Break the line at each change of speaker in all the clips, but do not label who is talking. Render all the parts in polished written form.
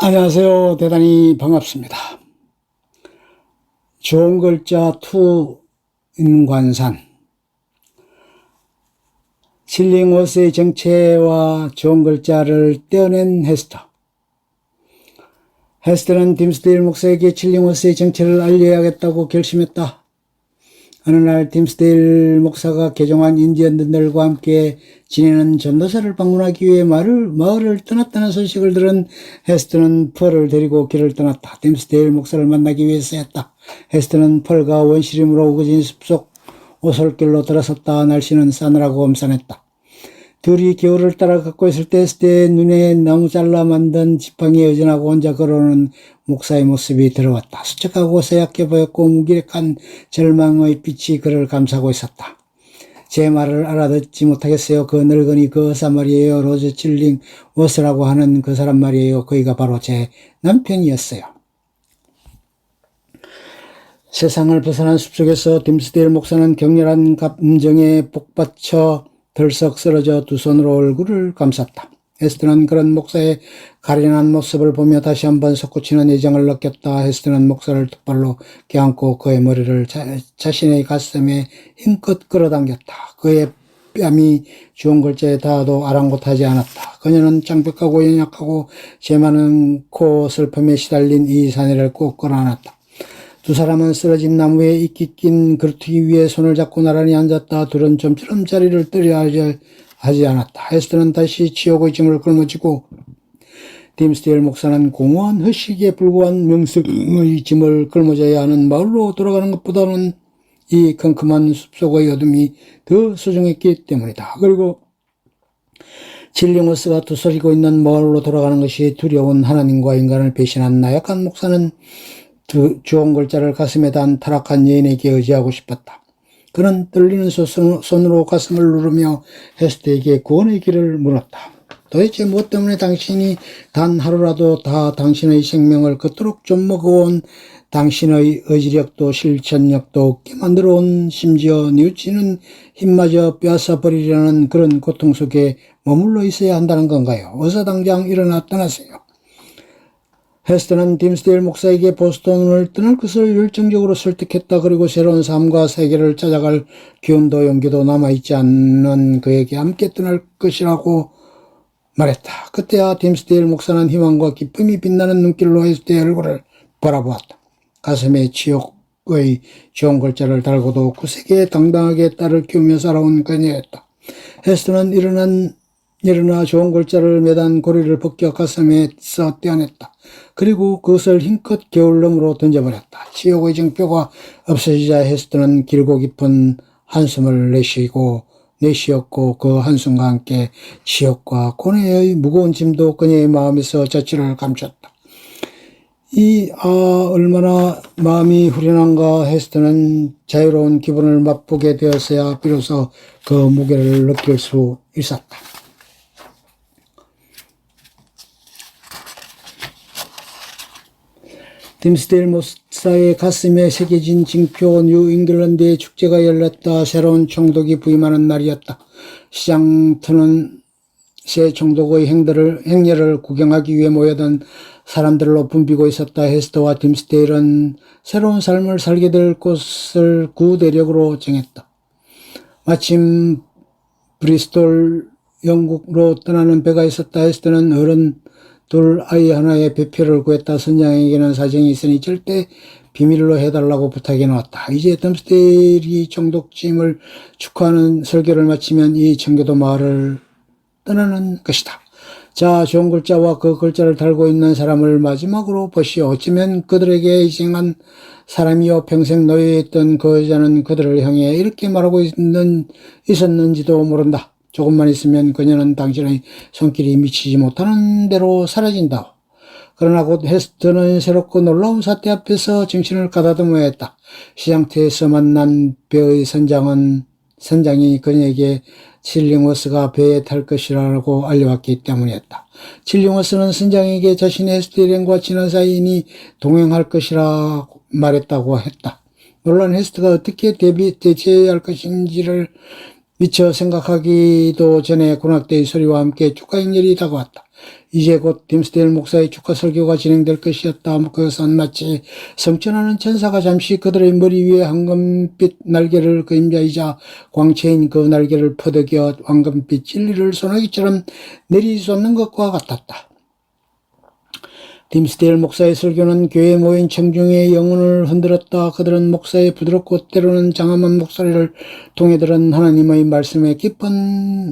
안녕하세요. 대단히 반갑습니다. 좋은 글자 투 인관산 칠링워스의 정체와 좋은 글자를 떼어낸 헤스터. 헤스터는 딤스데일 목사에게 칠링워스의 정체를 알려야겠다고 결심했다. 어느 날 딤스데일 목사가 개종한 인디언들과 함께 지내는 전도사를 방문하기 위해 마을을 떠났다는 소식을 들은 헤스터는 펄을 데리고 길을 떠났다. 딤스데일 목사를 만나기 위해서였다. 헤스터는 펄과 원시림으로 우거진 숲속 오솔길로 들어섰다. 날씨는 싸늘하고 엄산했다. 둘이 겨울을 따라 걷고 있을 때 헤스터의 눈에 나무 잘라 만든 지팡이에 의존하고 혼자 걸어오는 목사의 모습이 들어왔다. 수척하고 쇠약해 보였고 무기력한 절망의 빛이 그를 감싸고 있었다. 제 말을 알아듣지 못하겠어요. 그 늙은이 그 여사 말이에요. 로즈 칠링 워스라고 하는 그 사람 말이에요. 그이가 바로 제 남편이었어요. 세상을 벗어난 숲속에서 딤스데일 목사는 격렬한 감정에 복받쳐 덜썩 쓰러져 두 손으로 얼굴을 감쌌다. 헤스터는 그런 목사의 가련한 모습을 보며 다시 한번 솟구치는 애정을 느꼈다. 헤스터는 목사를 두 발로 껴안고 그의 머리를 자신의 가슴에 힘껏 끌어당겼다. 그의 뺨이 주홍 글자에 닿아도 아랑곳하지 않았다. 그녀는 창백하고 연약하고 제 많은 코 슬픔에 시달린 이 사내를 꼭 끌어안았다. 두 사람은 쓰러진 나무에 이끼 낀 그루터기 위에 손을 잡고 나란히 앉았다. 둘은 좀처럼 자리를 뜨려 하지 않았다. 헤스터는 다시 지옥의 짐을 끌어지고 딤스데일 목사는 공허한 허식에 불과한 명성의 짐을 끌어져야 하는 마을로 돌아가는 것보다는 이 컴컴한 숲속의 어둠이 더 소중했기 때문이다. 그리고 칠링워스가 두서리고 있는 마을로 돌아가는 것이 두려운 하나님과 인간을 배신한 나약한 목사는 주홍 글자를 가슴에 단 타락한 여인에게 의지하고 싶었다. 그는 떨리는 손으로 가슴을 누르며 헤스터에게 구원의 길을 물었다. 도대체 무엇 때문에 당신이 단 하루라도 다 당신의 생명을 그토록 좀 먹어온 당신의 의지력도 실천력도 없게 만들어온 심지어 뉘우치는 힘마저 빼앗아버리려는 그런 고통 속에 머물러 있어야 한다는 건가요? 어서 당장 일어나 떠나세요. 헤스터는 딤스데일 목사에게 보스턴을 떠날 것을 열정적으로 설득했다. 그리고 새로운 삶과 세계를 찾아갈 기운도 용기도 남아있지 않는 그에게 함께 떠날 것이라고 말했다. 그때야 딤스데일 목사는 희망과 기쁨이 빛나는 눈길로 헤스터의 얼굴을 바라보았다. 가슴에 지옥의 좋은 글자를 달고도 구세게 당당하게 딸을 키우며 살아온 그녀였다. 헤스터는 일어나 좋은 글자를 매단 고리를 벗겨 가슴에서 떼어냈다. 그리고 그것을 힘껏 겨울넘으로 던져버렸다. 지옥의 증표가 없어지자 헤스터는 길고 깊은 한숨을 내쉬었고 그 한숨과 함께 지옥과 고뇌의 무거운 짐도 그녀의 마음에서 자취를 감췄다. 얼마나 마음이 후련한가. 헤스터는 자유로운 기분을 맛보게 되었어야 비로소 그 무게를 느낄 수 있었다. 딤스데일 목사의 가슴에 새겨진 징표. 뉴 잉글랜드의 축제가 열렸다. 새로운 총독이 부임하는 날이었다. 시장터는 새 총독의 행렬을 구경하기 위해 모여든 사람들로 붐비고 있었다. 헤스터와 딤스데일은 새로운 삶을 살게 될 곳을 구대력으로 정했다. 마침 브리스톨 영국으로 떠나는 배가 있었다. 헤스터는 어른 둘 아이 하나의 배표를 구했다. 선장에게는 사정이 있으니 절대 비밀로 해달라고 부탁해 놓았다. 이제 딤스데일이 총독짐을 축하하는 설교를 마치면 이 청교도 마을을 떠나는 것이다. 자, 좋은 글자와 그 글자를 달고 있는 사람을 마지막으로 보시오. 어쩌면 그들에게 희생한 사람이요 평생 노예했던 그 여자는 그들을 향해 이렇게 말하고 있었는지도 모른다. 조금만 있으면 그녀는 당신의 손길이 미치지 못하는 대로 사라진다. 그러나 곧 헤스터는 새롭고 놀라운 사태 앞에서 정신을 가다듬어야 했다. 시장터에서 만난 배의 선장이 그녀에게 칠링워스가 배에 탈 것이라고 알려왔기 때문이었다. 칠링워스는 선장에게 자신의 헤스터 일행과 친한 사이인이 동행할 것이라 말했다고 했다. 물론 헤스터가 어떻게 대처해야 할 것인지를 미처 생각하기도 전에 군악대의 소리와 함께 축하 행렬이 다가왔다. 이제 곧 딤스데일 목사의 축하 설교가 진행될 것이었다. 그것은 마치 성천하는 천사가 잠시 그들의 머리 위에 황금빛 날개를 그림자이자 광채인 그 날개를 퍼덕여 황금빛 진리를 소나기처럼 내리쏟는 것과 같았다. 딤스데일 목사의 설교는 교회에 모인 청중의 영혼을 흔들었다. 그들은 목사의 부드럽고 때로는 장엄한 목소리를 통해 들은 하나님의 말씀에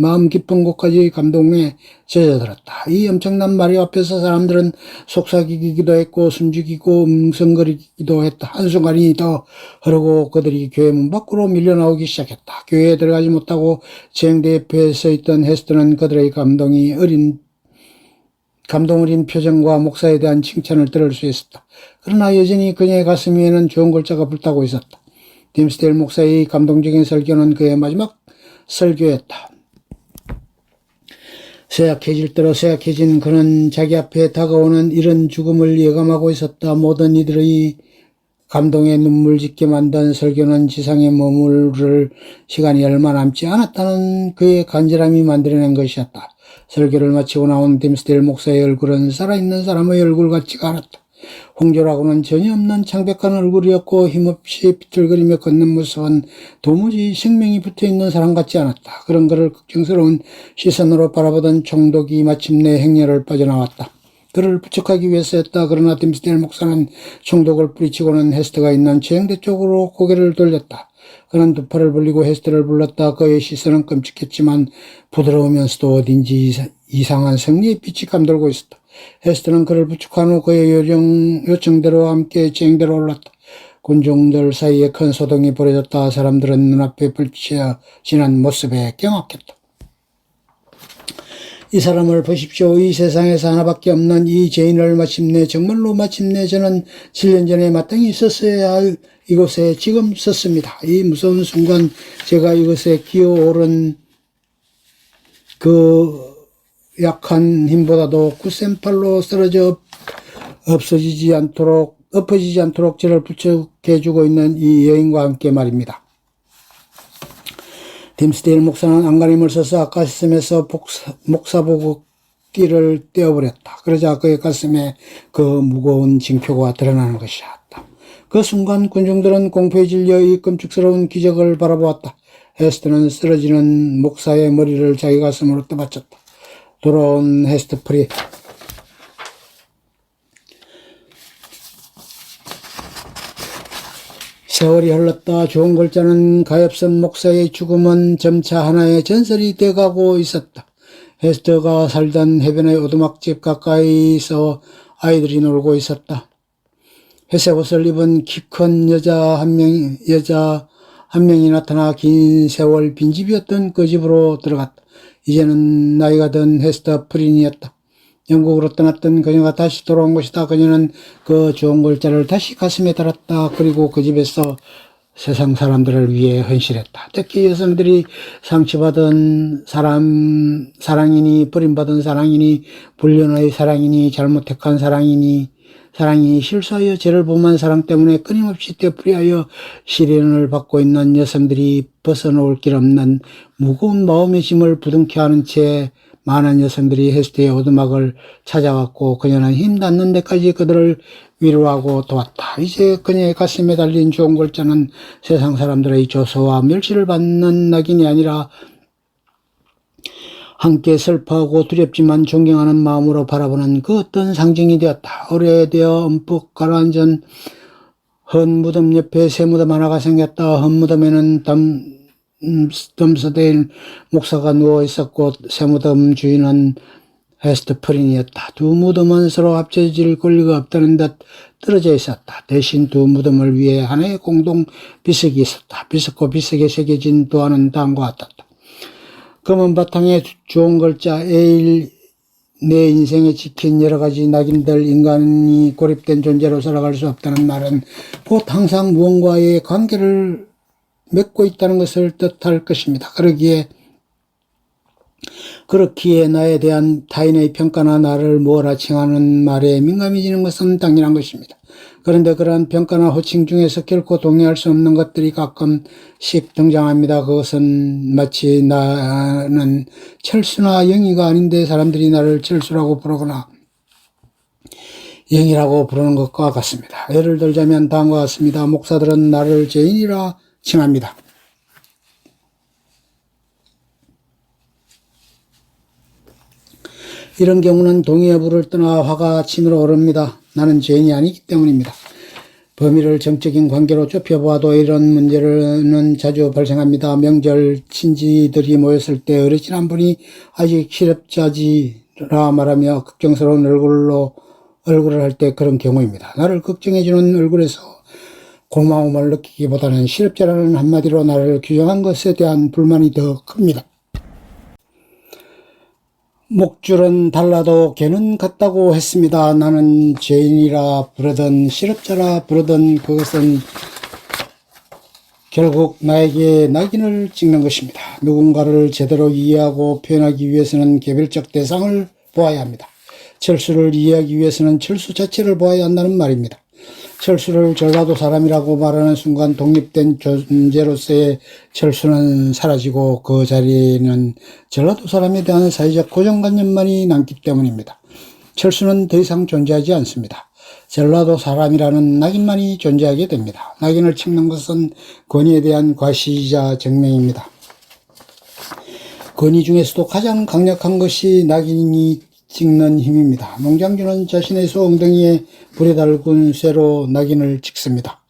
마음 깊은 곳까지 감동에 젖어들었다. 이 엄청난 말이 앞에서 사람들은 속삭이기도 했고 숨죽이고 웅성거리기도 했다. 한순간이 더 흐르고 그들이 교회 문 밖으로 밀려나오기 시작했다. 교회에 들어가지 못하고 재행대 옆에 서 있던 헤스터는 그들의 감동 어린 표정과 목사에 대한 칭찬을 들을 수 있었다. 그러나 여전히 그녀의 가슴 위에는 좋은 글자가 불타고 있었다. 딤스데일 목사의 감동적인 설교는 그의 마지막 설교였다. 쇠약해질 대로 쇠약해진 그는 자기 앞에 다가오는 이런 죽음을 예감하고 있었다. 모든 이들의 감동에 눈물 짓게 만든 설교는 지상에 머무를 시간이 얼마 남지 않았다는 그의 간절함이 만들어낸 것이었다. 설교를 마치고 나온 딤스데일 목사의 얼굴은 살아있는 사람의 얼굴 같지가 않았다. 홍조라고는 전혀 없는 창백한 얼굴이었고 힘없이 비틀거리며 걷는 모습은 도무지 생명이 붙어있는 사람 같지 않았다. 그런 그를 걱정스러운 시선으로 바라보던 총독이 마침내 행렬을 빠져나왔다. 그를 부축하기 위해서였다. 그러나 딤스데일 목사는 총독을 뿌리치고는 헤스터가 있는 재행대 쪽으로 고개를 돌렸다. 그는 두 팔을 벌리고 헤스터를 불렀다. 그의 시선은 끔찍했지만 부드러우면서도 어딘지 이상한 승리의 빛이 감돌고 있었다. 헤스터는 그를 부축한 후 그의 요청대로 함께 재행대로 올랐다. 군중들 사이에 큰 소동이 벌어졌다. 사람들은 눈앞에 펼쳐지는 모습에 경악했다. 이 사람을 보십시오. 이 세상에서 하나밖에 없는 이 죄인을 정말로 마침내 저는 7년 전에 마땅히 있었어야 할 이곳에 지금 섰습니다. 이 무서운 순간 제가 이곳에 기어오른 그 약한 힘보다도 굳센 팔로 쓰러져 엎어지지 않도록 저를 부축해주고 있는 이 여인과 함께 말입니다. 딤스데일 목사는 안간힘을 써서 아까심에서 목사복귀를 떼어버렸다. 그러자 그의 가슴에 그 무거운 징표가 드러나는 것이었다. 그 순간 군중들은 공포에 질려 이 끔찍스러운 기적을 바라보았다. 헤스터는 쓰러지는 목사의 머리를 자기 가슴으로 떠받쳤다. 돌아온 헤스터 프리. 세월이 흘렀다. 좋은 글자는 가엾은 목사의 죽음은 점차 하나의 전설이 돼가고 있었다. 헤스터가 살던 해변의 오두막집 가까이서 아이들이 놀고 있었다. 회색 옷을 입은 키 큰 여자 한 명이 나타나 긴 세월 빈집이었던 그 집으로 들어갔다. 이제는 나이가 든 헤스터 프린이었다. 영국으로 떠났던 그녀가 다시 돌아온 것이다. 그녀는 그 좋은 글자를 다시 가슴에 달았다. 그리고 그 집에서 세상 사람들을 위해 헌신했다. 특히 여성들이 상처받은 사랑이니 버림받은 사랑이니 불륜의 사랑이니 잘못 택한 사랑이 실수하여 죄를 범한 사랑 때문에 끊임없이 되풀이하여 시련을 받고 있는 여성들이 벗어놓을 길 없는 무거운 마음의 짐을 부둥켜 안은 채 많은 여성들이 헤스터의 오두막을 찾아왔고 그녀는 힘 닿는 데까지 그들을 위로하고 도왔다. 이제 그녀의 가슴에 달린 좋은 글자는 세상 사람들의 조소와 멸시를 받는 낙인이 아니라 함께 슬퍼하고 두렵지만 존경하는 마음으로 바라보는 그 어떤 상징이 되었다. 오래되어 움푹 가라앉은 헌 무덤 옆에 새 무덤 하나가 생겼다. 헌 무덤에는 딤스데일 목사가 누워 있었고 새 무덤 주인은 헤스터 프린이었다. 두 무덤은 서로 합쳐질 권리가 없다는 듯 떨어져 있었다. 대신 두 무덤을 위해 하나의 공동 비석이 있었다. 비석과 비석에 새겨진 도안은 다음과 같았다. 검은 바탕에 좋은 글자 에일 내 인생에 찍힌 여러 가지 낙인들. 인간이 고립된 존재로 살아갈 수 없다는 말은 곧 항상 무언가의 관계를 맺고 있다는 것을 뜻할 것입니다. 그러기에 그렇기에 나에 대한 타인의 평가나 나를 몰아칭하는 말에 민감해지는 것은 당연한 것입니다. 그런데 그러한 평가나 호칭 중에서 결코 동의할 수 없는 것들이 가끔씩 등장합니다. 그것은 마치 나는 철수나 영희가 아닌데 사람들이 나를 철수라고 부르거나 영이라고 부르는 것과 같습니다. 예를 들자면 다음과 같습니다. 목사들은 나를 죄인이라 칭합니다. 이런 경우는 동의의 불을 떠나 화가 치밀어 오릅니다. 나는 죄인이 아니기 때문입니다. 범위를 정적인 관계로 좁혀보아도 이런 문제는 자주 발생합니다. 명절 친지들이 모였을 때 어르신 한 분이 아직 실업자지라 말하며 걱정스러운 얼굴을 할 때 그런 경우입니다. 나를 걱정해주는 얼굴에서 고마움을 느끼기보다는 실업자라는 한마디로 나를 규정한 것에 대한 불만이 더 큽니다. 목줄은 달라도 개는 같다고 했습니다. 나는 죄인이라 부르든 실업자라 부르든 그것은 결국 나에게 낙인을 찍는 것입니다. 누군가를 제대로 이해하고 표현하기 위해서는 개별적 대상을 보아야 합니다. 철수를 이해하기 위해서는 철수 자체를 보아야 한다는 말입니다. 철수를 전라도 사람이라고 말하는 순간 독립된 존재로서의 철수는 사라지고 그 자리에는 전라도 사람에 대한 사회적 고정관념만이 남기 때문입니다. 철수는 더 이상 존재하지 않습니다. 전라도 사람이라는 낙인만이 존재하게 됩니다. 낙인을 찍는 것은 권위에 대한 과시이자 증명입니다. 권위 중에서도 가장 강력한 것이 낙인이 찍는 힘입니다. 농장주는 자신의 소 엉덩이에 불에 달군 쇠로 낙인을 찍습니다.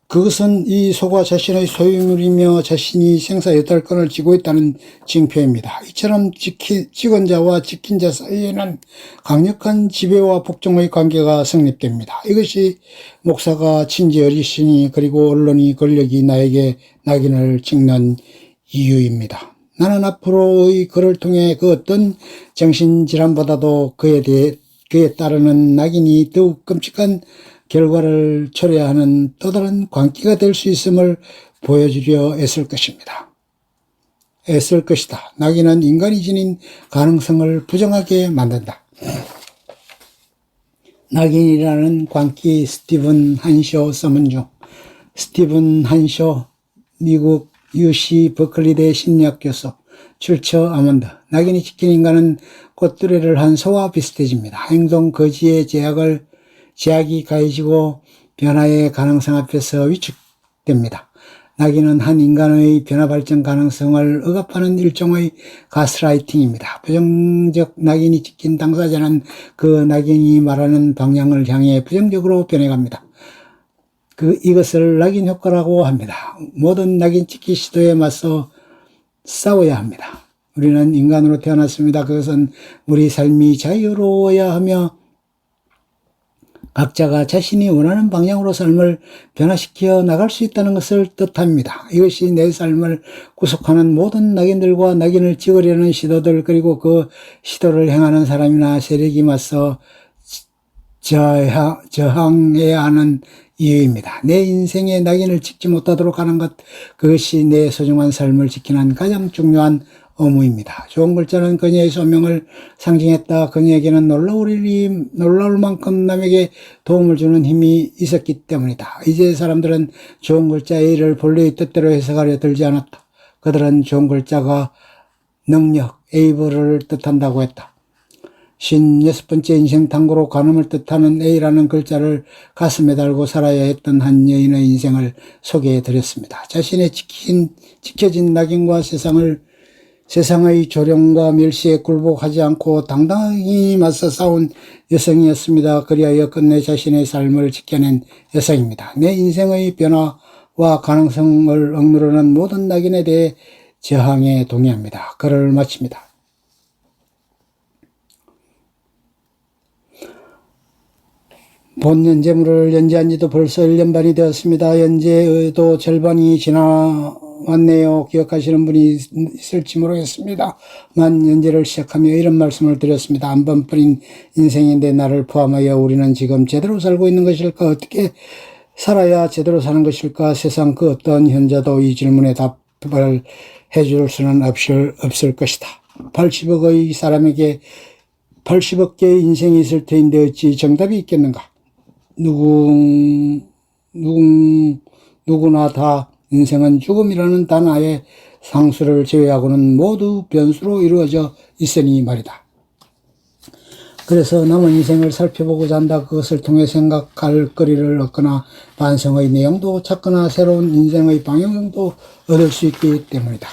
그것은 이 소가 자신의 소유물이며 자신이 생사 여탈권을 쥐고 있다는 징표입니다. 이처럼 찍은 자와 찍힌 자 사이에는 강력한 지배와 복종의 관계가 성립됩니다. 이것이 목사가 친지 어르신이 그리고 언론이 권력이 나에게 낙인을 찍는 이유입니다. 나는 앞으로의 글을 통해 그 어떤 정신질환보다도 그에 따르는 낙인이 더욱 끔찍한 결과를 초래해야 하는 또 다른 광기가 될 수 있음을 보여주려 애쓸 것입니다. 애쓸 것이다. 낙인은 인간이 지닌 가능성을 부정하게 만든다. 낙인이라는 광기. 스티븐 한쇼 서문 중. 스티븐 한쇼 미국 UC 버클리대 심리학 교수, 출처 아몬드. 낙인이 찍힌 인간은 꽃두레를 한 소와 비슷해집니다. 행동 거지의 제약이 가해지고 변화의 가능성 앞에서 위축됩니다. 낙인은 한 인간의 변화 발전 가능성을 억압하는 일종의 가스라이팅입니다. 부정적 낙인이 찍힌 당사자는 그 낙인이 말하는 방향을 향해 부정적으로 변해갑니다. 이것을 낙인 효과라고 합니다. 모든 낙인 찍기 시도에 맞서 싸워야 합니다. 우리는 인간으로 태어났습니다. 그것은 우리 삶이 자유로워야 하며 각자가 자신이 원하는 방향으로 삶을 변화시켜 나갈 수 있다는 것을 뜻합니다. 이것이 내 삶을 구속하는 모든 낙인들과 낙인을 찍으려는 시도들 그리고 그 시도를 행하는 사람이나 세력이 맞서 저항해야 하는 이유입니다. 내 인생에 낙인을 찍지 못하도록 하는 것, 그것이 내 소중한 삶을 지키는 가장 중요한 의무입니다. 좋은 글자는 그녀의 소명을 상징했다. 그녀에게는 놀라울 만큼 남에게 도움을 주는 힘이 있었기 때문이다. 이제 사람들은 좋은 글자 A를 본래의 뜻대로 해석하려 들지 않았다. 그들은 좋은 글자가 능력, 에이블을 뜻한다고 했다. 56번째 인생 탐구로 관음을 뜻하는 A라는 글자를 가슴에 달고 살아야 했던 한 여인의 인생을 소개해 드렸습니다. 자신의 지켜진 낙인과 세상의 조롱과 멸시에 굴복하지 않고 당당히 맞서 싸운 여성이었습니다. 그리하여 끝내 자신의 삶을 지켜낸 여성입니다. 내 인생의 변화와 가능성을 억누르는 모든 낙인에 대해 저항에 동의합니다. 글을 마칩니다. 본 연재물을 연재한 지도 벌써 1년 반이 되었습니다. 연재도 절반이 지나왔네요. 기억하시는 분이 있을지 모르겠습니다. 연재를 시작하며 이런 말씀을 드렸습니다. 한 번뿐인 인생인데 나를 포함하여 우리는 지금 제대로 살고 있는 것일까? 어떻게 살아야 제대로 사는 것일까? 세상 그 어떤 현자도 이 질문에 답을 해줄 수는 없을 것이다. 80억의 사람에게 80억 개의 인생이 있을 터인데 어찌 정답이 있겠는가? 누구나 다 인생은 죽음이라는 단아의 상수를 제외하고는 모두 변수로 이루어져 있으니 말이다. 그래서 남은 인생을 살펴보고자 한다. 그것을 통해 생각할 거리를 얻거나 반성의 내용도 찾거나 새로운 인생의 방향도 얻을 수 있기 때문이다.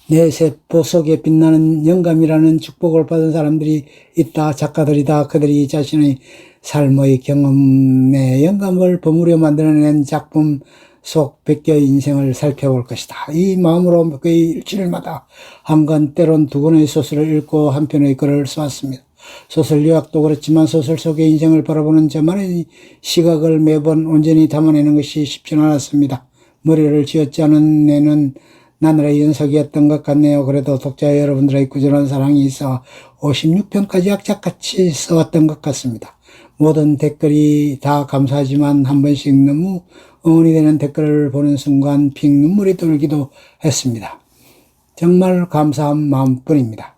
내 세포 속에 빛나는 영감이라는 축복을 받은 사람들이 있다. 작가들이다. 그들이 자신의 삶의 경험의 영감을 버무려 만들어낸 작품 속 100개의 인생을 살펴볼 것이다. 이 마음으로 몇 개의 일주일마다 한 권 때론 두 권의 소설을 읽고 한 편의 글을 써왔습니다. 소설 요약도 그렇지만 소설 속의 인생을 바라보는 저만의 시각을 매번 온전히 담아내는 것이 쉽지는 않았습니다. 머리를 쥐었지 않은 내는 나날의 연속이었던 것 같네요. 그래도 독자 여러분들의 꾸준한 사랑이 있어 56편까지 악착같이 써왔던 것 같습니다. 모든 댓글이 다 감사하지만 한 번씩 너무 응원이 되는 댓글을 보는 순간 핑 눈물이 돌기도 했습니다. 정말 감사한 마음뿐입니다.